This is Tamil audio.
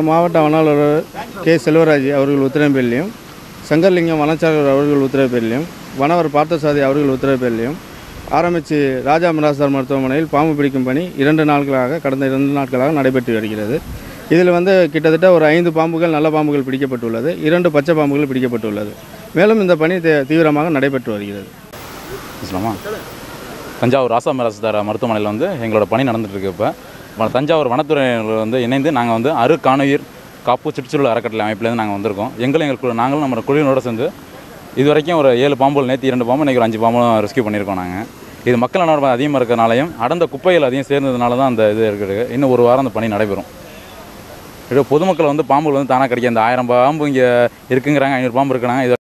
மாவட்ட வனஅலுவலர் கே செல்வராஜ் அவர்கள் உத்தரவின் பேரிலும், சங்கர்லிங்கம் வனச்சாளர் அவர்கள் உத்தரவு பேரிலும், வனவர் பார்த்தசாதி அவர்கள் உத்தரவு பேரிலும் ஆரம்பித்து ராஜா மிராசார் மருத்துவமனையில் பாம்பு பிடிக்கும் பணி கடந்த 2 நாட்களாக நடைபெற்று வருகிறது. இதில் கிட்டத்தட்ட ஒரு 5 பாம்புகள் நல்ல பாம்புகள் பிடிக்கப்பட்டுள்ளது, 2 பச்சை பாம்புகள் பிடிக்கப்பட்டுள்ளது. மேலும் இந்த பணி தீவிரமாக நடைபெற்று வருகிறது. தஞ்சாவூர் ராசா மிராசார் மருத்துவமனையில் எங்களோட பணி நடந்துகிட்ருக்கு. இப்போ தஞ்சாவூர் வனத்துறையினர் இணைந்து நாங்கள் அரு காணுயிர் காப்பு சுற்றுச்சூழல் அறக்கட்டளை அமைப்பிலேருந்து நாங்கள் வந்திருக்கோம். நாங்களும் நம்ம குழுவினோட சேர்ந்து இது வரைக்கும் ஒரு 7 பாம்புகள், நேற்று 2 பாம்பு, இன்றைக்கி ஒரு 5 பாம்பும் ரெஸ்கியூ பண்ணியிருக்கோம். நாங்கள் இது மக்கள் நடவடிக்கை அதிகமாக இருக்கிறனாலையும் அடர்ந்த குப்பைகள் அதிகம் சேர்ந்ததுனால தான் அந்த இது இருக்குது. இன்னும் ஒரு வாரம் அந்த பணி நடைபெறும். பொதுமக்கள் பாம்புகள் தானாக கிடைக்கும். இந்த 1000 பாம்பு இங்கே இருக்குங்கிறாங்க, 500 பாம்பு இருக்கிறாங்க. இது